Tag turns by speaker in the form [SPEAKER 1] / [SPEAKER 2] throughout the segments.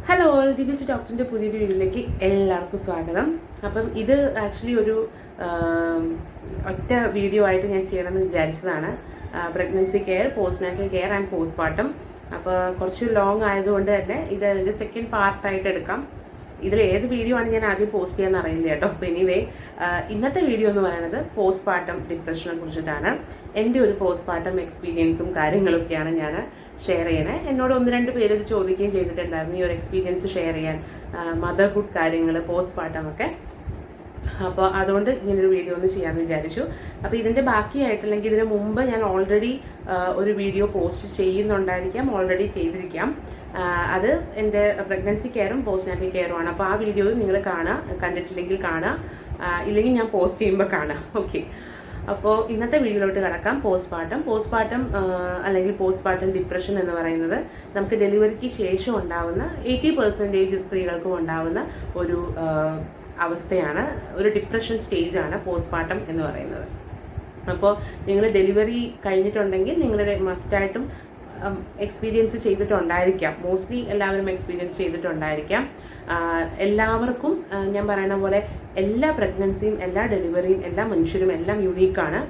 [SPEAKER 1] Hello all Divas ടോക്സിൻ്റെ പുതിയൊരു വീഡിയോയിലേക്ക് എല്ലാവർക്കും സ്വാഗതം. അപ്പം ഇത് ആക്ച്വലി ഒരു ഒറ്റ വീഡിയോ ആയിട്ട് ഞാൻ ചെയ്യണമെന്ന് വിചാരിച്ചതാണ്. Pregnancy care, postnatal care and postpartum. അപ്പോൾ കുറച്ച് ലോങ് ആയതുകൊണ്ട് തന്നെ ഇത് അതിൻ്റെ സെക്കൻഡ് പാർട്ടായിട്ട് എടുക്കാം. ഇതിൽ ഏത് വീഡിയോ ആണ് ഞാൻ ആദ്യം പോസ്റ്റ് ചെയ്യാൻ അറിയില്ല കേട്ടോ. അപ്പോൾ എനിവേ ഇന്നത്തെ വീഡിയോ എന്ന് പറയുന്നത് പോസ്റ്റ് പാർട്ടം ഡിപ്രഷനെ കുറിച്ചിട്ടാണ്. എൻ്റെ ഒരു പോസ്റ്റ് പാർട്ടം എക്സ്പീരിയൻസും കാര്യങ്ങളൊക്കെയാണ് ഞാൻ ഷെയർ ചെയ്യണേ. എന്നോട് ഒന്ന് രണ്ട് പേര് ചോദിക്കുകയും ചെയ്തിട്ടുണ്ടായിരുന്നു ഈ ഒരു എക്സ്പീരിയൻസ് ഷെയർ ചെയ്യാൻ, മദർഹുഡ് കാര്യങ്ങൾ, പോസ്റ്റ് പാർട്ടം ഒക്കെ. അപ്പോൾ അതുകൊണ്ട് ഇങ്ങനൊരു വീഡിയോ ഒന്ന് ചെയ്യാമെന്ന് വിചാരിച്ചു. അപ്പോൾ ഇതിൻ്റെ ബാക്കിയായിട്ടില്ലെങ്കിൽ ഇതിന് മുമ്പ് ഞാൻ ഓൾറെഡി ഒരു വീഡിയോ പോസ്റ്റ് ചെയ്യുന്നുണ്ടായിരിക്കാം, ഓൾറെഡി ചെയ്തിരിക്കാം. അത് എൻ്റെ പ്രഗ്നൻസി കെയറും പോസ്റ്റ് നാറ്റൽ കെയറും ആണ്. അപ്പോൾ ആ വീഡിയോ നിങ്ങൾ കാണുക, കണ്ടിട്ടില്ലെങ്കിൽ കാണുക, ഇല്ലെങ്കിൽ ഞാൻ പോസ്റ്റ് ചെയ്യുമ്പോൾ കാണാം. ഓക്കെ, അപ്പോൾ ഇന്നത്തെ വീഡിയോയിലോട്ട് കിടക്കാം. പോസ്റ്റ് പാർട്ടം അല്ലെങ്കിൽ പോസ്റ്റ് പാർട്ടം ഡിപ്രഷൻ എന്ന് പറയുന്നത് നമുക്ക് ഡെലിവറിക്ക് ശേഷം ഉണ്ടാവുന്ന 80% സ്ത്രീകൾക്കും ഉണ്ടാവുന്ന ഒരു അവസ്ഥയാണ്, ഒരു ഡിപ്രഷൻ സ്റ്റേജാണ് പോസ്റ്റ് പാർട്ടം എന്ന് പറയുന്നത്. അപ്പോൾ നിങ്ങൾ ഡെലിവറി കഴിഞ്ഞിട്ടുണ്ടെങ്കിൽ നിങ്ങൾ മസ്റ്റായിട്ടും എക്സ്പീരിയൻസ് ചെയ്തിട്ടുണ്ടായിരിക്കാം. മോസ്റ്റ്ലി എല്ലാവരും എക്സ്പീരിയൻസ് ചെയ്തിട്ടുണ്ടായിരിക്കാം. എല്ലാവർക്കും ഞാൻ പറയുന്ന പോലെ എല്ലാ പ്രഗ്നൻസിയും എല്ലാ ഡെലിവറിയും എല്ലാ മനുഷ്യരും എല്ലാം യുണീക്കാണ്.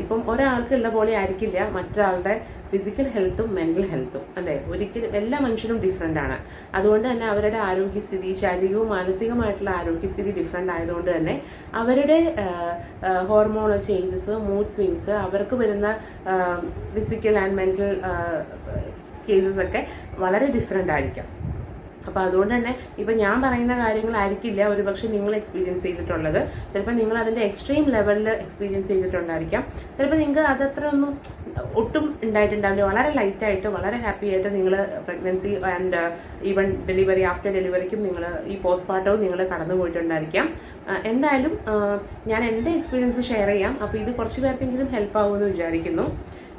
[SPEAKER 1] ഇപ്പം ഒരാൾക്കുള്ള പോലെ ആയിരിക്കില്ല മറ്റൊരാളുടെ ഫിസിക്കൽ ഹെൽത്തും മെൻ്റൽ ഹെൽത്തും, അല്ലേ? ഒരിക്കലും എല്ലാ മനുഷ്യരും ഡിഫറെൻ്റ് ആണ്. അതുകൊണ്ട് തന്നെ അവരുടെ ആരോഗ്യസ്ഥിതി, ശാരീരികവും മാനസികമായിട്ടുള്ള ആരോഗ്യസ്ഥിതി ഡിഫറെൻ്റ് ആയതുകൊണ്ട് തന്നെ അവരുടെ ഹോർമോണൽ ചേഞ്ചസ്, മൂഡ് സ്വിങ്സ്, അവർക്ക് വരുന്ന ഫിസിക്കൽ ആൻഡ് മെൻ്റൽ കേസസ് ഒക്കെ വളരെ ഡിഫറെൻ്റ് ആയിരിക്കാം. അപ്പോൾ അതുകൊണ്ട് തന്നെ ഇപ്പം ഞാൻ പറയുന്ന കാര്യങ്ങളായിരിക്കില്ല ഒരുപക്ഷെ നിങ്ങൾ എക്സ്പീരിയൻസ് ചെയ്തിട്ടുള്ളത്. ചിലപ്പോൾ നിങ്ങൾ അതിൻ്റെ എക്സ്ട്രീം ലെവലിൽ എക്സ്പീരിയൻസ് ചെയ്തിട്ടുണ്ടായിരിക്കാം. ചിലപ്പോൾ നിങ്ങൾക്ക് അതത്ര ഒന്നും ഒട്ടും ഉണ്ടായിട്ടുണ്ടാവില്ല. വളരെ ലൈറ്റായിട്ട്, വളരെ ഹാപ്പി ആയിട്ട് നിങ്ങൾ pregnancy and even delivery, after ഡെലിവറിക്കും നിങ്ങൾ ഈ പോസ്റ്റ് പാർട്ടവും നിങ്ങൾ കടന്നു പോയിട്ടുണ്ടായിരിക്കാം. എന്തായാലും ഞാൻ എൻ്റെ എക്സ്പീരിയൻസ് ഷെയർ ചെയ്യാം. അപ്പോൾ ഇത് കുറച്ച് പേർക്കെങ്കിലും ഹെൽപ്പ് ആവുമെന്ന് വിചാരിക്കുന്നു.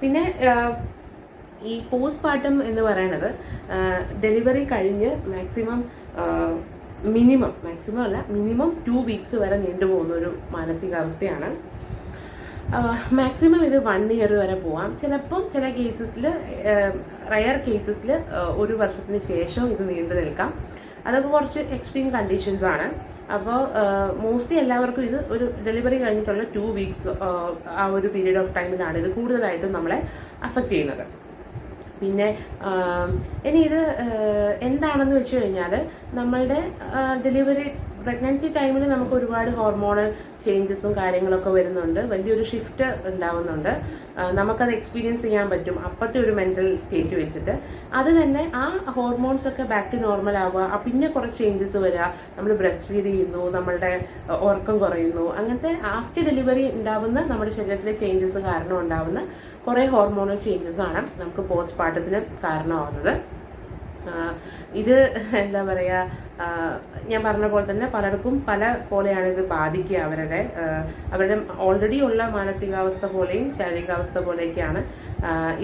[SPEAKER 1] പിന്നെ ഈ പോസ്റ്റ് പാർട്ടം എന്ന് പറയുന്നത് ഡെലിവറി കഴിഞ്ഞ് മിനിമം 2 വീക്സ് വരെ നീണ്ടുപോകുന്ന ഒരു മാനസികാവസ്ഥയാണ്. മാക്സിമം ഇത് 1 ഇയർ വരെ പോവാം. ചിലപ്പം ചില കേസസിൽ, റയർ കേസസിൽ 1 വർഷത്തിന് ശേഷം ഇത് നീണ്ടു നിൽക്കാം. അതൊക്കെ കുറച്ച് എക്സ്ട്രീം കണ്ടീഷൻസ് ആണ്. അപ്പോൾ മോസ്റ്റ്ലി എല്ലാവർക്കും ഇത് ഒരു ഡെലിവറി കഴിഞ്ഞിട്ടുള്ള 2 വീക്സ് ആ ഒരു പീരീഡ് ഓഫ് ടൈമിലാണ് ഇത് കൂടുതലായിട്ടും നമ്മളെ അഫക്റ്റ് ചെയ്യുന്നത്. പിന്നെ ഇനി ഇത് എന്താണെന്ന് വെച്ച് കഴിഞ്ഞാൽ നമ്മളുടെ ഡെലിവറി പ്രഗ്നൻസി ടൈമിൽ നമുക്ക് ഒരുപാട് ഹോർമോണൽ ചേഞ്ചസും കാര്യങ്ങളൊക്കെ വരുന്നുണ്ട്. വലിയൊരു ഷിഫ്റ്റ് ഉണ്ടാവുന്നുണ്ട്. നമുക്കത് എക്സ്പീരിയൻസ് ചെയ്യാൻ പറ്റും അപ്പോഴത്തെ ഒരു മെൻ്റൽ സ്റ്റേറ്റ് വെച്ചിട്ട്. അത് തന്നെ ആ ഹോർമോൺസ് ഒക്കെ ബാക്ക് ടു നോർമൽ ആവുക, പിന്നെ കുറച്ച് ചേഞ്ചസ് വരിക. നമ്മൾ ബ്രസ്റ്റ് ഫീഡ് ചെയ്യുന്നു, നമ്മളുടെ ഉറക്കം കുറയുന്നു. അങ്ങനത്തെ ആഫ്റ്റർ ഡെലിവറി ഉണ്ടാവുന്ന നമ്മുടെ ശരീരത്തിലെ ചേഞ്ചസ് കാരണം ഉണ്ടാവുന്ന കുറേ ഹോർമോണൽ ചേഞ്ചസ് ആണ് നമുക്ക് പോസ്റ്റ് പാർട്ടത്തിന് കാരണമാവുന്നത്. ഇത് എന്താ പറയുക, ഞാൻ പറഞ്ഞ പോലെ തന്നെ പലർക്കും പല പോലെയാണ് ഇത് ബാധിക്കുക. അവരുടെ ഓൾറെഡി ഉള്ള മാനസികാവസ്ഥ പോലെയും ശാരീരികാവസ്ഥ പോലെയൊക്കെയാണ്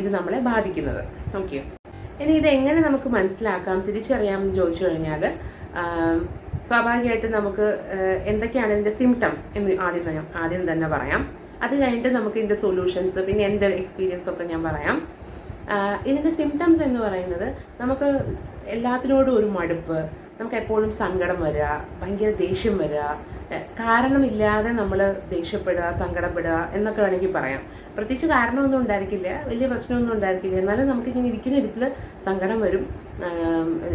[SPEAKER 1] ഇത് നമ്മളെ ബാധിക്കുന്നത്. ഓക്കെ, ഇനി ഇത് എങ്ങനെ നമുക്ക് മനസ്സിലാക്കാം, തിരിച്ചറിയാമെന്ന് ചോദിച്ചു കഴിഞ്ഞാൽ സ്വാഭാവികമായിട്ട് നമുക്ക് എന്തൊക്കെയാണ് ഇതിൻ്റെ സിംറ്റംസ് എന്ന് ആദ്യം തന്നെ പറയാം. അത് കഴിഞ്ഞിട്ട് നമുക്ക് ഇതിൻ്റെ സൊല്യൂഷൻസ്, പിന്നെ എൻ്റെ എക്സ്പീരിയൻസ് ഒക്കെ ഞാൻ പറയാം. ഇതിൻ്റെ സിംറ്റംസ് എന്ന് പറയുന്നത് നമുക്ക് എല്ലാത്തിനോടും ഒരു മടുപ്പ്, നമുക്ക് എപ്പോഴും സങ്കടം വരിക, ഭയങ്കര ദേഷ്യം വരിക, കാരണമില്ലാതെ നമ്മൾ ദേഷ്യപ്പെടുക, സങ്കടപ്പെടുക എന്നൊക്കെ വേണമെങ്കിൽ പറയാം. പ്രത്യേകിച്ച് കാരണമൊന്നും ഉണ്ടായിരിക്കില്ല, വലിയ പ്രശ്നമൊന്നും ഉണ്ടായിരിക്കില്ല. എന്നാലും നമുക്കിങ്ങനെ ഇരിക്കുന്ന ഇരിപ്പിൽ സങ്കടം വരും.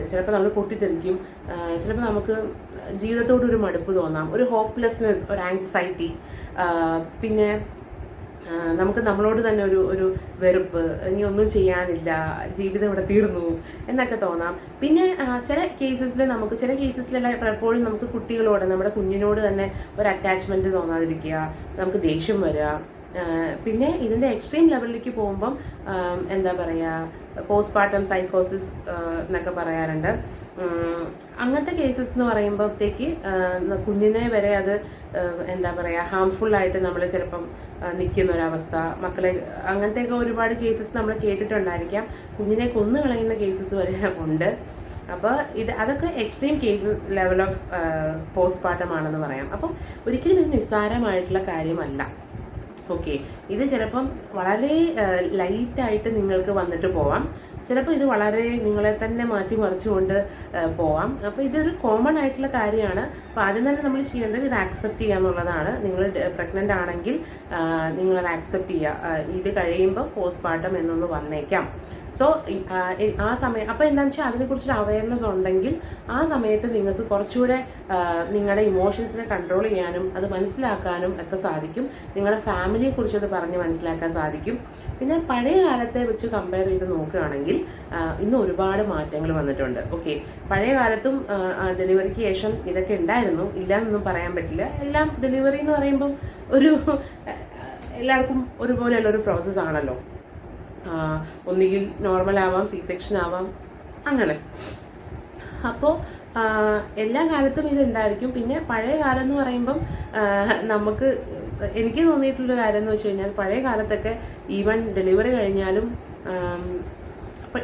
[SPEAKER 1] ചിലപ്പോൾ നമ്മൾ പൊട്ടിത്തെറിക്കും. ചിലപ്പോൾ നമുക്ക് ജീവിതത്തോടൊരു മടുപ്പ് തോന്നാം, ഒരു ഹോപ്പ്ലെസ്നെസ്, ഒരു ആങ്സൈറ്റി, പിന്നെ നമുക്ക് നമ്മളോട് തന്നെ ഒരു വെറുപ്പ്, ഇനി ഒന്നും ചെയ്യാനില്ല, ജീവിതം ഇവിടെ തീർന്നു എന്നൊക്കെ തോന്നാം. പിന്നെ ചില കേസസിലല്ല പലപ്പോഴും നമുക്ക് കുട്ടികളോട്, നമ്മുടെ കുഞ്ഞിനോട് തന്നെ ഒരു അറ്റാച്ച്മെന്റ് തോന്നാതിരിക്കുക, നമുക്ക് ദേഷ്യം വരിക. പിന്നെ ഇതിൻ്റെ എക്സ്ട്രീം ലെവലിലേക്ക് പോകുമ്പം എന്താ പറയുക, പോസ്റ്റ് പാർട്ടം സൈക്കോസിസ് എന്നൊക്കെ പറയാറുണ്ട്. അങ്ങനത്തെ കേസസ് എന്ന് പറയുമ്പോഴത്തേക്ക് കുഞ്ഞിനെ വരെ അത് എന്താ പറയുക, ഹാംഫുള്ളായിട്ട് നമ്മൾ ചിലപ്പം നിൽക്കുന്ന ഒരവസ്ഥ, മക്കളെ, അങ്ങനത്തെയൊക്കെ ഒരുപാട് കേസസ് നമ്മൾ കേട്ടിട്ടുണ്ടായിരിക്കാം. കുഞ്ഞിനെ കൊന്നു കളയുന്ന കേസസ് വരെ ഉണ്ട്. അപ്പോൾ അതൊക്കെ extreme case level of post partum ആണെന്ന് പറയാം. അപ്പം ഒരിക്കലും ഇത് നിസ്സാരമായിട്ടുള്ള കാര്യമല്ല. ഓക്കെ, ഇത് ചിലപ്പം വളരെ ലൈറ്റായിട്ട് നിങ്ങൾക്ക് വന്നിട്ട് പോവാം. ചിലപ്പോൾ ഇത് വളരെ നിങ്ങളെ തന്നെ മാറ്റിമറിച്ചുകൊണ്ട് പോവാം. അപ്പോൾ ഇതൊരു കോമൺ ആയിട്ടുള്ള കാര്യമാണ്. അപ്പോൾ ആദ്യം തന്നെ നമ്മൾ ചെയ്യേണ്ടത് ഇത് ആക്സെപ്റ്റ് ചെയ്യുക എന്നുള്ളതാണ്. നിങ്ങൾ പ്രഗ്നൻ്റ് ആണെങ്കിൽ നിങ്ങളത് ആക്സെപ്റ്റ് ചെയ്യുക. ഇത് കഴിയുമ്പോൾ പോസ്റ്റ്മോർട്ടം എന്നൊന്ന് വന്നേക്കാം. സോ ആ സമയം അപ്പോൾ എന്താണെന്ന് വെച്ചാൽ അതിനെക്കുറിച്ചൊരു അവയർനെസ് ഉണ്ടെങ്കിൽ ആ സമയത്ത് നിങ്ങൾക്ക് കുറച്ചുകൂടെ നിങ്ങളുടെ ഇമോഷൻസിനെ കൺട്രോൾ ചെയ്യാനും അത് മനസ്സിലാക്കാനും ഒക്കെ സാധിക്കും. നിങ്ങളുടെ ഫാമിലിയെ കുറിച്ച് അത് പറഞ്ഞ് മനസ്സിലാക്കാൻ സാധിക്കും. പിന്നെ പഴയ കാലത്തെ വെച്ച് കമ്പയർ ചെയ്ത് നോക്കുകയാണെങ്കിൽ ഇന്ന് ഒരുപാട് മാറ്റങ്ങൾ വന്നിട്ടുണ്ട്. ഓക്കെ, പഴയ കാലത്തും ഡെലിവറിക്ക് ശേഷം ഇതൊക്കെ ഉണ്ടായിരുന്നു, ഇല്ലയെന്നൊന്നും പറയാൻ പറ്റില്ല. എല്ലാം ഡെലിവറി എന്ന് പറയുമ്പം ഒരു എല്ലാവർക്കും ഒരുപോലെയുള്ള ഒരു പ്രോസസ്സ് ആണല്ലോ. ഒന്നുകിൽ നോർമൽ ആവാം, സി സെക്ഷൻ ആവാം, അങ്ങനെ. അപ്പോൾ എല്ലാ കാലത്തും ഇതുണ്ടായിരിക്കും. പിന്നെ പഴയ കാലം എന്ന് പറയുമ്പം എനിക്ക് തോന്നിയിട്ടുള്ളൊരു കാര്യം എന്ന് വെച്ച് കഴിഞ്ഞാൽ പഴയ കാലത്തൊക്കെ ഈവൻ ഡെലിവറി കഴിഞ്ഞാലും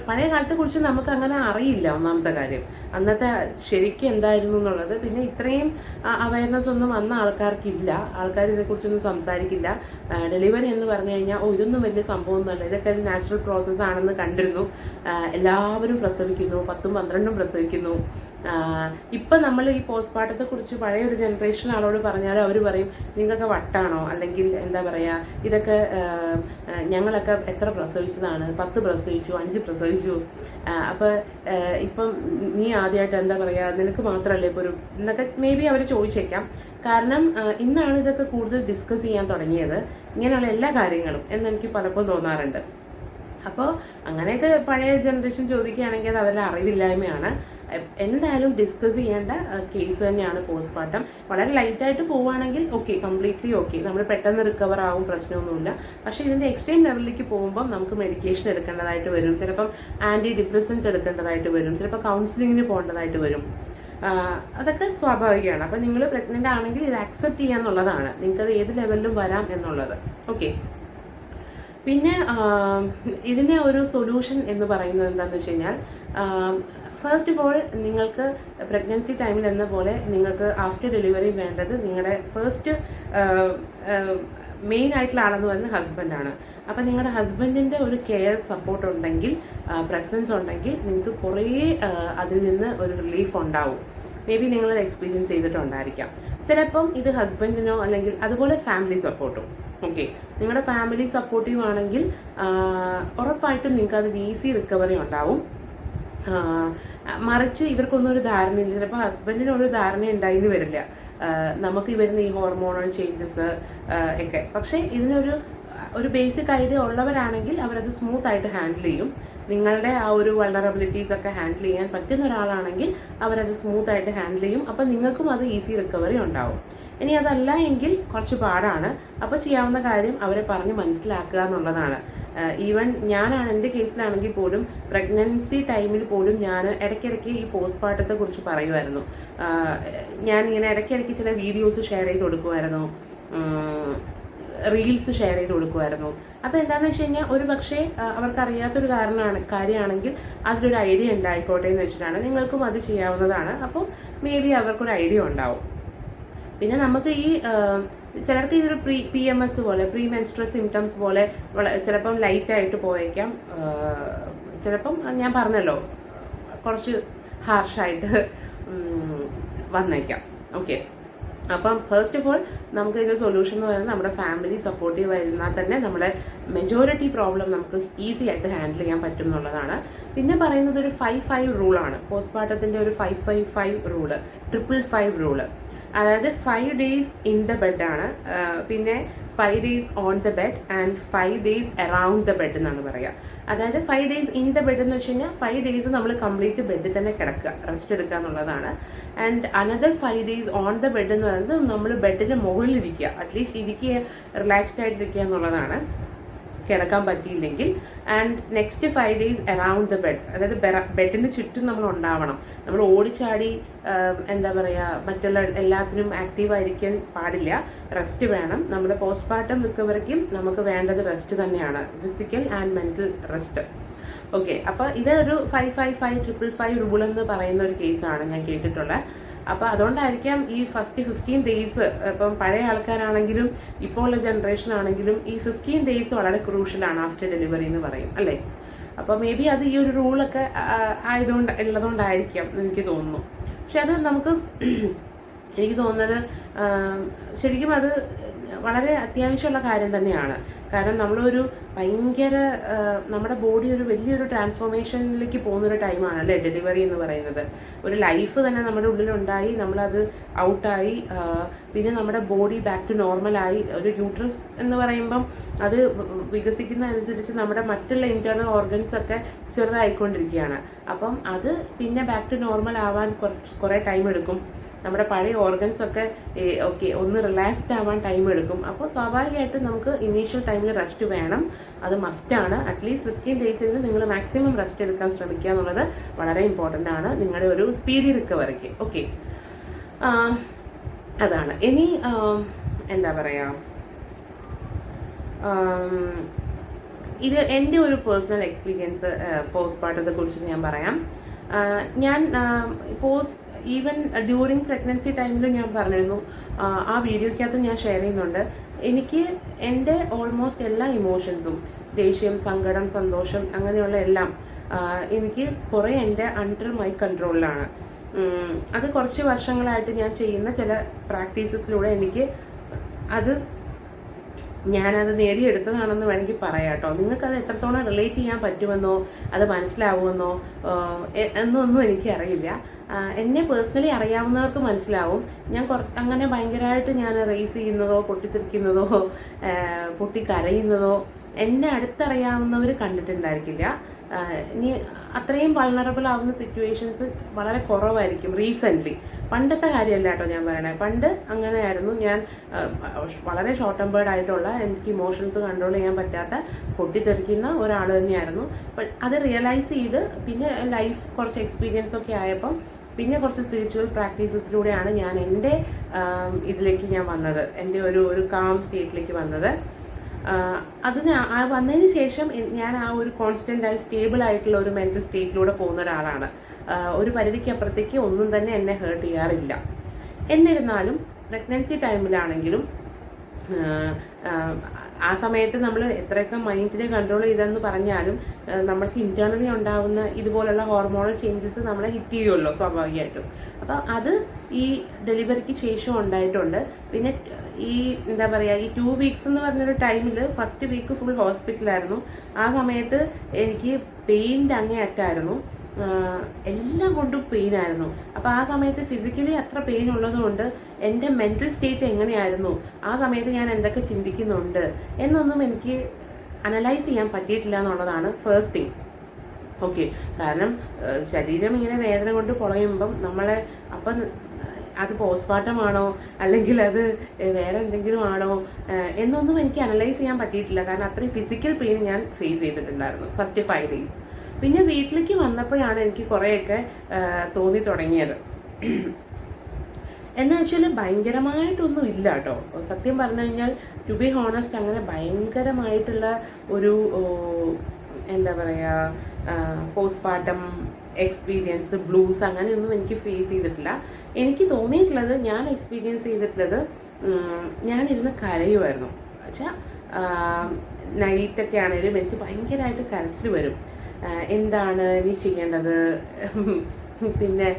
[SPEAKER 1] പഴയ കാലത്തെ കുറിച്ച് നമുക്ക് അങ്ങനെ അറിയില്ല. ഒന്നാമത്തെ കാര്യം അന്നത്തെ ശരിക്കും എന്തായിരുന്നു എന്നുള്ളത്. പിന്നെ ഇത്രയും അവയർനെസ് ഒന്നും വന്ന ആൾക്കാർക്കില്ല. ആൾക്കാർ ഇതിനെക്കുറിച്ചൊന്നും സംസാരിക്കില്ല. ഡെലിവറി എന്ന് പറഞ്ഞു കഴിഞ്ഞാൽ ഇതൊന്നും വലിയ സംഭവമൊന്നുമല്ല, ഇതൊക്കെ ഒരു നാച്ചുറൽ പ്രോസസ്സ് ആണെന്ന് കണ്ടിരുന്നു. എല്ലാവരും പ്രസവിക്കുന്നു, 10ഉം 12ഉം പ്രസവിക്കുന്നു. ഇപ്പം നമ്മൾ ഈ പോസ്റ്റ്മോർട്ടത്തെ കുറിച്ച് പഴയ ഒരു ജനറേഷൻ ആളോട് പറഞ്ഞാൽ അവർ പറയും നിങ്ങൾക്ക് വട്ടാണോ, അല്ലെങ്കിൽ എന്താ പറയുക, ഇതൊക്കെ ഞങ്ങളൊക്കെ എത്ര പ്രസവിച്ചതാണ്, 10 പ്രസവിച്ചു, 5 പ്രസവിച്ചു. അപ്പോൾ ഇപ്പം നീ ആദ്യമായിട്ട് എന്താ പറയുക, നിനക്ക് മാത്രമല്ലേ ഇപ്പോൾ എന്നൊക്കെ മേ ബി അവർ ചോദിച്ചേക്കാം. കാരണം ഇന്നാണ് ഇതൊക്കെ കൂടുതൽ ഡിസ്കസ് ചെയ്യാൻ തുടങ്ങിയത്, ഇങ്ങനെയുള്ള എല്ലാ കാര്യങ്ങളും എന്നെനിക്ക് പലപ്പോഴും തോന്നാറുണ്ട്. അപ്പോൾ അങ്ങനെയൊക്കെ പഴയ ജനറേഷൻ ചോദിക്കുകയാണെങ്കിൽ അത് അവരുടെ അറിവില്ലായ്മയാണ്. എന്തായാലും ഡിസ്കസ് ചെയ്യേണ്ട കേസ് തന്നെയാണ് പോസ്റ്റ്മോർട്ടം. വളരെ ലൈറ്റായിട്ട് പോവുകയാണെങ്കിൽ ഓക്കെ, കംപ്ലീറ്റ്ലി ഓക്കെ, നമ്മൾ പെട്ടെന്ന് റിക്കവർ ആവും, പ്രശ്നമൊന്നുമില്ല. പക്ഷേ ഇതിൻ്റെ എക്സ്ട്രീം ലെവലിലേക്ക് പോകുമ്പം നമുക്ക് മെഡിക്കേഷൻ എടുക്കേണ്ടതായിട്ട് വരും, ചിലപ്പം ആൻറ്റി ഡിപ്രസൻസ് എടുക്കേണ്ടതായിട്ട് വരും, ചിലപ്പോൾ കൗൺസിലിങ്ങിന് പോകേണ്ടതായിട്ട് വരും. അതൊക്കെ സ്വാഭാവികമാണ്. അപ്പം നിങ്ങൾ പ്രഗ്നൻ്റ് ആണെങ്കിൽ ഇത് അക്സെപ്റ്റ് ചെയ്യുക എന്നുള്ളതാണ്. നിങ്ങൾക്കത് ഏത് ലെവലിലും വരാം എന്നുള്ളത്. ഓക്കെ, പിന്നെ ഇതിന് ഒരു സൊല്യൂഷൻ എന്ന് പറയുന്നത് എന്താണെന്ന് വെച്ച് കഴിഞ്ഞാൽ, ഫസ്റ്റ് ഓഫ് ഓൾ നിങ്ങൾക്ക് പ്രഗ്നൻസി ടൈമിൽ എന്ന പോലെ നിങ്ങൾക്ക് ആഫ്റ്റർ ഡെലിവറി വേണ്ടത് നിങ്ങളുടെ ഫസ്റ്റ് മെയിൻ ആയിട്ടുള്ള ആളെന്ന് പറയുന്നത് ഹസ്ബൻഡാണ്. അപ്പം നിങ്ങളുടെ ഹസ്ബൻഡിൻ്റെ ഒരു കെയർ സപ്പോർട്ട് ഉണ്ടെങ്കിൽ, പ്രസൻസ് ഉണ്ടെങ്കിൽ നിങ്ങൾക്ക് കുറേ അതിൽ നിന്ന് ഒരു റിലീഫ് ഉണ്ടാവും. മേ ബി നിങ്ങളത് എക്സ്പീരിയൻസ് ചെയ്തിട്ടുണ്ടായിരിക്കാം. ചിലപ്പം ഇത് ഹസ്ബൻഡിനോ അല്ലെങ്കിൽ അതുപോലെ ഫാമിലി സപ്പോർട്ടും. ഓക്കെ, നിങ്ങളുടെ ഫാമിലി സപ്പോർട്ടീവ് ആണെങ്കിൽ ഉറപ്പായിട്ടും നിങ്ങൾക്ക് അത് ഈസി റിക്കവറി ഉണ്ടാവും. മറിച്ച് ഇവർക്കൊന്നും ഒരു ധാരണയില്ല. ചിലപ്പോൾ ഹസ്ബൻഡിനൊരു ധാരണ ഉണ്ടായിന്ന് വരില്ല നമുക്ക് ഈ വരുന്ന ഈ ഹോർമോണൽ ചേഞ്ചസ് ഒക്കെ. പക്ഷേ ഇതിനൊരു ബേസിക് ഐഡിയ ഉള്ളവരാണെങ്കിൽ അവരത് സ്മൂത്ത് ആയിട്ട് ഹാൻഡിൽ ചെയ്യും. നിങ്ങളുടെ ആ ഒരു വൾണറബിലിറ്റീസ് ഒക്കെ ഹാൻഡിൽ ചെയ്യാൻ പറ്റുന്ന ഒരാളാണെങ്കിൽ അവരത് സ്മൂത്ത് ആയിട്ട് ഹാൻഡിൽ ചെയ്യും. അപ്പം നിങ്ങൾക്കും അത് ഈസി റിക്കവറി ഉണ്ടാവും. ഇനി അതല്ല എങ്കിൽ കുറച്ച് പാടാണ്. അപ്പോൾ ചെയ്യാവുന്ന കാര്യം അവരെ പറഞ്ഞ് മനസ്സിലാക്കുക എന്നുള്ളതാണ്. ഈവൻ ഞാനാണ്, എൻ്റെ കേസിലാണെങ്കിൽ പോലും പ്രഗ്നൻസി ടൈമിൽ പോലും ഞാൻ ഇടയ്ക്കിടയ്ക്ക് ഈ പോസ്റ്റ്മോർട്ടത്തെ കുറിച്ച് പറയുമായിരുന്നു. ഞാനിങ്ങനെ ഇടയ്ക്കിടയ്ക്ക് ചില വീഡിയോസ് ഷെയർ ചെയ്ത് കൊടുക്കുമായിരുന്നു, റീൽസ് ഷെയർ ചെയ്ത് കൊടുക്കുമായിരുന്നു. അപ്പോൾ എന്താണെന്ന് വെച്ച് കഴിഞ്ഞാൽ ഒരു പക്ഷേ അവർക്കറിയാത്തൊരു കാര്യമാണെങ്കിൽ അതിലൊരു ഐഡിയ ഉണ്ടായിക്കോട്ടെ എന്ന് വെച്ചിട്ടാണ്. നിങ്ങൾക്കും അത് ചെയ്യാവുന്നതാണ്. അപ്പോൾ മേ ബി അവർക്കൊരു ഐഡിയ ഉണ്ടാവും. പിന്നെ നമുക്ക് ഈ ചിലർക്ക് ഇതൊരു PMS പോലെ, പ്രീ മെൻസ്ട്രൽ സിംറ്റംസ് പോലെ ചിലപ്പം ലൈറ്റായിട്ട് പോയേക്കാം. ചിലപ്പം ഞാൻ പറഞ്ഞല്ലോ കുറച്ച് ഹാർഷായിട്ട് വന്നേക്കാം. ഓക്കെ, അപ്പം ഫസ്റ്റ് ഓഫ് ഓൾ നമുക്ക് ഇതിൻ്റെ സൊല്യൂഷൻ എന്ന് പറയുന്നത് നമ്മുടെ ഫാമിലി സപ്പോർട്ടീവ് ആയിരുന്നാൽ തന്നെ നമ്മുടെ മെജോറിറ്റി പ്രോബ്ലം നമുക്ക് ഈസി ആയിട്ട് ഹാൻഡിൽ ചെയ്യാൻ പറ്റും എന്നുള്ളതാണ്. പിന്നെ പറയുന്നത് ഒരു 5-5 റൂളാണ്. പോസ്റ്റ്മോർട്ടത്തിൻ്റെ ഒരു 5-5-5 റൂള്, 555 റൂള്. അതായത് 5 days ഇൻ ദ ബെഡാണ്, പിന്നെ 5 days on the bed and 5 days around the bed എന്നാണ് പറയുക. അതായത് 5 days ഇൻ ദ ബെഡ് എന്ന് വെച്ച് കഴിഞ്ഞാൽ 5 days നമ്മൾ കംപ്ലീറ്റ് ബെഡിൽ തന്നെ കിടക്കുക, റെസ്റ്റ് എടുക്കുക എന്നുള്ളതാണ്. And another 5 days on the bed എന്ന് പറയുന്നത് നമ്മൾ ബെഡിൻ്റെ മുകളിലിരിക്കുക, അറ്റ്ലീസ്റ്റ് ഇരിക്കുക, റിലാക്സ്ഡ് ആയിട്ടിരിക്കുക എന്നുള്ളതാണ് കിടക്കാൻ പറ്റിയില്ലെങ്കിൽ. And next 5 days around the bed, അതായത് ബെഡിന് ചുറ്റും നമ്മൾ ഉണ്ടാവണം. നമ്മൾ ഓടിച്ചാടി എന്താ പറയുക മറ്റുള്ള എല്ലാത്തിനും ആക്റ്റീവായിരിക്കാൻ പാടില്ല, റെസ്റ്റ് വേണം. നമ്മുടെ പോസ്റ്റ്മോർട്ടം റിക്കവറിക്കും നമുക്ക് വേണ്ടത് റെസ്റ്റ് തന്നെയാണ്, physical and mental rest. Okay, അപ്പോൾ ഇതൊരു 555 റൂൾ എന്ന് പറയുന്ന ഒരു കേസാണ് ഞാൻ കേട്ടിട്ടുള്ളത്. അപ്പോൾ അതുകൊണ്ടായിരിക്കാം ഈ ഫസ്റ്റ് 15 days, ഇപ്പം പഴയ ആൾക്കാരാണെങ്കിലും ഇപ്പോൾ ഉള്ള ജനറേഷൻ ആണെങ്കിലും ഈ 15 days വളരെ ക്രൂഷ്യലാണ് ആഫ്റ്റർ ഡെലിവറി എന്ന് പറയും, അല്ലേ? അപ്പോൾ മേ ബി അത് ഈ ഒരു റൂളൊക്കെ ഉള്ളതുകൊണ്ടായിരിക്കാം എനിക്ക് തോന്നുന്നു. പക്ഷെ അത് നമുക്ക് എനിക്ക് തോന്നുന്നത് ശരിക്കും അത് വളരെ അത്യാവശ്യമുള്ള കാര്യം തന്നെയാണ്. കാരണം നമ്മളൊരു ഭയങ്കര നമ്മുടെ ബോഡി ഒരു വലിയൊരു ട്രാൻസ്ഫോർമേഷനിലേക്ക് പോകുന്നൊരു ടൈമാണല്ലേ ഡെലിവറി എന്ന് പറയുന്നത്. ഒരു ലൈഫ് തന്നെ നമ്മുടെ ഉള്ളിലുണ്ടായി, നമ്മളത് ഔട്ടായി, പിന്നെ നമ്മുടെ ബോഡി ബാക്ക് ടു നോർമലായി. ഒരു യൂട്രസ് എന്ന് പറയുമ്പം അത് വികസിക്കുന്നതനുസരിച്ച് നമ്മുടെ മറ്റുള്ള ഇന്റേണൽ ഓർഗൻസ് ഒക്കെ ചെറുതായിക്കൊണ്ടിരിക്കുകയാണ്. അപ്പം അത് പിന്നെ ബാക്ക് ടു നോർമൽ ആവാൻ കുറേ ടൈം എടുക്കും. നമ്മുടെ പഴയ ഓർഗൻസ് ഒക്കെ ഒന്ന് റിലാക്സ്ഡ് ആവാൻ ടൈം എടുക്കും. അപ്പോൾ സ്വാഭാവികമായിട്ടും നമുക്ക് ഇനീഷ്യൽ ടൈമിൽ റെസ്റ്റ് വേണം, അത് മസ്റ്റാണ്. അറ്റ്ലീസ്റ്റ് 15 ഡേയ്സിൽ നിങ്ങൾ മാക്സിമം റെസ്റ്റ് എടുക്കാൻ ശ്രമിക്കുക എന്നുള്ളത് വളരെ ഇമ്പോർട്ടൻ്റ് ആണ് നിങ്ങളുടെ ഒരു സ്പീഡി റിക്കവറിക്ക്. ഓക്കെ, അതാണ്. ഇനി എന്താ പറയുക, ഇത് എൻ്റെ ഒരു പേഴ്സണൽ എക്സ്പീരിയൻസ് പോസ്റ്റ്മോർട്ടത്തെ കുറിച്ച് ഞാൻ പറയാം. ഞാൻ ഈവൻ ഡ്യൂറിങ് പ്രഗ്നൻസി ടൈമിലും ഞാൻ പറഞ്ഞിരുന്നു, ആ വീഡിയോയ്ക്കകത്ത് ഞാൻ ഷെയർ ചെയ്യുന്നുണ്ട്. എനിക്ക് എൻ്റെ ഓൾമോസ്റ്റ് എല്ലാ ഇമോഷൻസും, ദേഷ്യം, സങ്കടം, സന്തോഷം, അങ്ങനെയുള്ള എല്ലാം എനിക്ക് കുറേ എൻ്റെ അണ്ടർ മൈ കൺട്രോളിലാണ്. അത് കുറച്ച് വർഷങ്ങളായിട്ട് ഞാൻ ചെയ്യുന്ന ചില പ്രാക്ടീസസിലൂടെ എനിക്ക് ഞാനത് നേടിയെടുത്തതാണെന്ന് വേണമെങ്കിൽ പറയാം കേട്ടോ. നിങ്ങൾക്കത് എത്രത്തോളം റിലേറ്റ് ചെയ്യാൻ പറ്റുമെന്നോ അത് മനസ്സിലാവുമെന്നോ എന്നൊന്നും എനിക്കറിയില്ല. എന്നെ പേഴ്സണലി അറിയാവുന്നവർക്ക് മനസ്സിലാവും. ഞാൻ അങ്ങനെ ഭയങ്കരമായിട്ട് ഞാൻ റേസ് ചെയ്യുന്നതോ പൊട്ടിത്തെറിക്കുന്നതോ പൊട്ടിക്കരയുന്നതോ എന്നെ അടുത്തറിയാവുന്നവർ കണ്ടിട്ടുണ്ടായിരിക്കില്ല. ഇനി അത്രയും വൾണറബിൾ ആവുന്ന സിറ്റുവേഷൻസ് വളരെ കുറവായിരിക്കും റീസെൻ്റ്ലി. പണ്ടത്തെ കാര്യമല്ല കേട്ടോ ഞാൻ പറയണേ. പണ്ട് അങ്ങനെയായിരുന്നു. ഞാൻ വളരെ ഷോർട്ട് ടെമ്പേർഡ് ആയിട്ടുള്ള, എനിക്ക് ഇമോഷൻസ് കൺട്രോൾ ചെയ്യാൻ പറ്റാത്ത, പൊട്ടിത്തെറിക്കുന്ന ഒരാൾ തന്നെയായിരുന്നു. അത് റിയലൈസ് ചെയ്ത് പിന്നെ ലൈഫ് കുറച്ച് എക്സ്പീരിയൻസ് ഒക്കെ ആയപ്പം പിന്നെ കുറച്ച് സ്പിരിച്വൽ പ്രാക്ടീസസിലൂടെയാണ് ഞാൻ എൻ്റെ ഇതിലേക്ക് ഞാൻ വന്നത്, എൻ്റെ ഒരു കാം സ്റ്റേറ്റിലേക്ക് വന്നത്. വന്നതിന് ശേഷം ഞാൻ ആ ഒരു കോൺസ്റ്റന്റ് ആയി സ്റ്റേബിൾ ആയിട്ടുള്ള ഒരു മെന്റൽ സ്റ്റേറ്റിലൂടെ പോകുന്ന ഒരാളാണ്. ഒരു പരിധിക്ക് അപ്പുറത്തേക്ക് ഒന്നും തന്നെ എന്നെ ഹേർട്ട് ചെയ്യാറില്ല. എന്നിരുന്നാലും പ്രഗ്നൻസി ടൈമിലാണെങ്കിലും ആ സമയത്ത് നമ്മൾ എത്രയൊക്കെ മൈൻഡിനെ കൺട്രോൾ ചെയ്തെന്ന് പറഞ്ഞാലും നമ്മൾക്ക് ഇന്റേണലി ഉണ്ടാവുന്ന ഇതുപോലുള്ള ഹോർമോണൽ ചേഞ്ചസ് നമ്മളെ ഹിറ്റ് ചെയ്യുമല്ലോ സ്വാഭാവികമായിട്ടും. അപ്പം അത് ഈ ഡെലിവറിക്ക് ശേഷം ഉണ്ടായിട്ടുണ്ട്. പിന്നെ ഈ എന്താ പറയുക, ഈ 2 വീക്സ് എന്ന് പറഞ്ഞൊരു ടൈമിൽ ഫസ്റ്റ് വീക്ക് ഫുൾ ഹോസ്പിറ്റലായിരുന്നു. ആ സമയത്ത് എനിക്ക് പെയിൻ്റെ അങ്ങേയറ്റായിരുന്നു, എല്ലാം കൊണ്ടും പെയിൻ ആയിരുന്നു. അപ്പം ആ സമയത്ത് ഫിസിക്കലി അത്ര പെയിൻ ഉള്ളത് കൊണ്ട് എൻ്റെ മെൻ്റൽ സ്റ്റേറ്റ് എങ്ങനെയായിരുന്നു, ആ സമയത്ത് ഞാൻ എന്തൊക്കെ ചിന്തിക്കുന്നുണ്ട് എന്നൊന്നും എനിക്ക് അനലൈസ് ചെയ്യാൻ പറ്റിയിട്ടില്ല എന്നുള്ളതാണ് ഫസ്റ്റ് തിങ്. ഓക്കെ, കാരണം ശരീരം ഇങ്ങനെ വേദന കൊണ്ട് പൊളയുമ്പം നമ്മളെ അപ്പം അത് പോസ്റ്റ്മോർട്ടമാണോ അല്ലെങ്കിൽ അത് വേറെ എന്തെങ്കിലും ആണോ എന്നൊന്നും എനിക്ക് അനലൈസ് ചെയ്യാൻ പറ്റിയിട്ടില്ല. കാരണം അത്രയും ഫിസിക്കൽ പെയിൻ ഞാൻ ഫേസ് ചെയ്തിട്ടുണ്ടായിരുന്നു ഫസ്റ്റ് 5 ഡേയ്സ്. പിന്നെ വീട്ടിലേക്ക് വന്നപ്പോഴാണ് എനിക്ക് കുറേയൊക്കെ തോന്നി തുടങ്ങിയത്. എന്ന് വെച്ചാൽ ഭയങ്കരമായിട്ടൊന്നും ഇല്ല കേട്ടോ. സത്യം പറഞ്ഞു കഴിഞ്ഞാൽ ടു ബി ഹോണസ്റ്റ് അങ്ങനെ ഭയങ്കരമായിട്ടുള്ള ഒരു എന്താ പറയുക പോസ്റ്റ്മോർട്ടം എക്സ്പീരിയൻസ്, ബ്ലൂസ് അങ്ങനെയൊന്നും എനിക്ക് ഫേസ് ചെയ്തിട്ടില്ല. എനിക്ക് തോന്നിയിട്ടുള്ളത്, ഞാൻ എക്സ്പീരിയൻസ് ചെയ്തിട്ടുള്ളത്, ഞാനിരുന്ന് കരയുമായിരുന്നു. വെച്ചാൽ നൈറ്റൊക്കെ ആണെങ്കിലും എനിക്ക് ഭയങ്കരമായിട്ട് കരച്ചിൽ വരും. എന്താണ് നീ ചെയ്യേണ്ടത്? പിന്നെ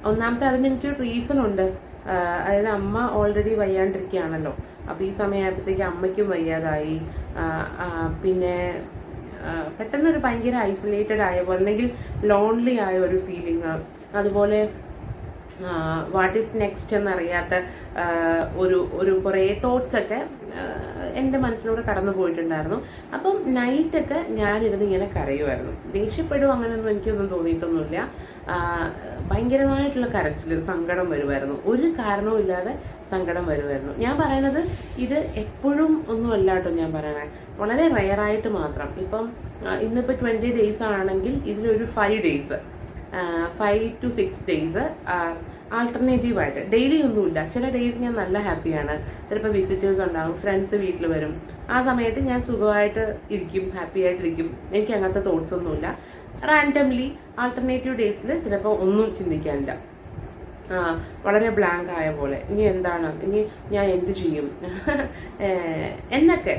[SPEAKER 1] ഒന്നാമത്തെ അതിന് എനിക്കൊരു റീസൺ ഉണ്ട്. അതായത് അമ്മ ഓൾറെഡി വയ്യാണ്ടിരിക്കുകയാണല്ലോ. അപ്പോൾ ഈ സമയമായപ്പോഴത്തേക്ക് അമ്മയ്ക്കും വയ്യാതായി. പിന്നെ പെട്ടെന്നൊരു ഭയങ്കര ഐസൊലേറ്റഡ് ആയ പോലെ, അല്ലെങ്കിൽ ലോൺലി ആയ ഒരു ഫീലിംഗ്, അതുപോലെ വാട്ട് ഈസ് നെക്സ്റ്റ് എന്നറിയാത്ത ഒരു കുറേ തോട്ട്സൊക്കെ എൻ്റെ മനസ്സിലൂടെ കടന്നു പോയിട്ടുണ്ടായിരുന്നു. അപ്പം നൈറ്റൊക്കെ ഞാനിരുന്ന് ഇങ്ങനെ കരയുമായിരുന്നു. ദേഷ്യപ്പെടും അങ്ങനെയൊന്നും എനിക്കൊന്നും തോന്നിയിട്ടൊന്നുമില്ല. ഭയങ്കരമായിട്ടുള്ള കരച്ചിൽ, സങ്കടം വരുമായിരുന്നു. ഒരു കാരണവും ഇല്ലാതെ സങ്കടം വരുമായിരുന്നു. ഞാൻ പറയണത് ഇത് എപ്പോഴും ഒന്നും അല്ല കേട്ടോ ഞാൻ പറയണേ, വളരെ റെയറായിട്ട് മാത്രം. ഇപ്പം ഇന്നിപ്പോൾ 20 ഡേയ്സ് ആണെങ്കിൽ ഇതിലൊരു 5 ഡേയ്സ് 5 to 6 ഡേയ്സ് ആൾട്ടർനേറ്റീവായിട്ട്, ഡെയിലി ഒന്നുമില്ല. ചില ഡേയ്സ് ഞാൻ നല്ല ഹാപ്പിയാണ്, ചിലപ്പോൾ വിസിറ്റേഴ്സ് ഉണ്ടാകും, ഫ്രണ്ട്സ് വീട്ടിൽ വരും. ആ സമയത്ത് ഞാൻ സുഖമായിട്ട് ഇരിക്കും, ഹാപ്പി ആയിട്ടിരിക്കും. എനിക്ക് അങ്ങനത്തെ തോട്ട്സ് ഒന്നുമില്ല. റാൻഡംലി ആൾട്ടർനേറ്റീവ് ഡേയ്സിൽ ചിലപ്പോൾ ഒന്നും ചിന്തിക്കാനില്ല, വളരെ ബ്ലാങ്ക് ആയ പോലെ. ഇനി എന്താണ്, ഇനി ഞാൻ എന്ത് ചെയ്യും എന്നൊക്കെ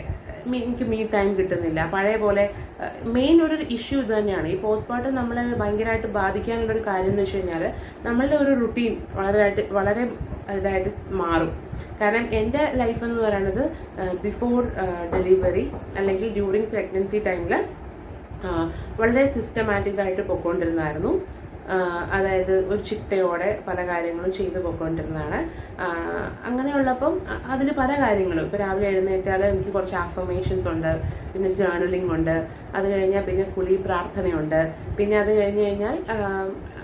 [SPEAKER 1] എനിക്ക് മീ ടൈം കിട്ടുന്നില്ല പഴയ പോലെ. മെയിൻ ഒരു ഇഷ്യൂ ഇത് തന്നെയാണ്. ഈ പോസ്റ്റ്മോർട്ടം നമ്മളെ ഭയങ്കരമായിട്ട് ബാധിക്കാനുള്ളൊരു കാര്യം എന്ന് വെച്ച് കഴിഞ്ഞാൽ നമ്മളുടെ ഒരു റുട്ടീൻ വളരെ ഇതായിട്ട് മാറും. കാരണം എൻ്റെ ലൈഫ് എന്ന് പറയുന്നത് ബിഫോർ ഡെലിവറി അല്ലെങ്കിൽ ഡ്യൂറിങ് പ്രഗ്നൻസി ടൈമിൽ വളരെ സിസ്റ്റമാറ്റിക് ആയിട്ട് പൊയ്ക്കൊണ്ടിരുന്നായിരുന്നു. അതായത് ഒരു ചിട്ടയോടെ പല കാര്യങ്ങളും ചെയ്തു പോയിക്കൊണ്ടിരുന്നതാണ്. അങ്ങനെയുള്ളപ്പം അതിൽ പല കാര്യങ്ങളും ഇപ്പോൾ രാവിലെ എഴുന്നേറ്റാൽ എനിക്ക് കുറച്ച് അഫർമേഷൻസ് ഉണ്ട്, പിന്നെ ജേർണലിംഗ് ഉണ്ട്, അത് കഴിഞ്ഞാൽ പിന്നെ കുളി പ്രാർത്ഥനയുണ്ട്, പിന്നെ അത് കഴിഞ്ഞ് കഴിഞ്ഞാൽ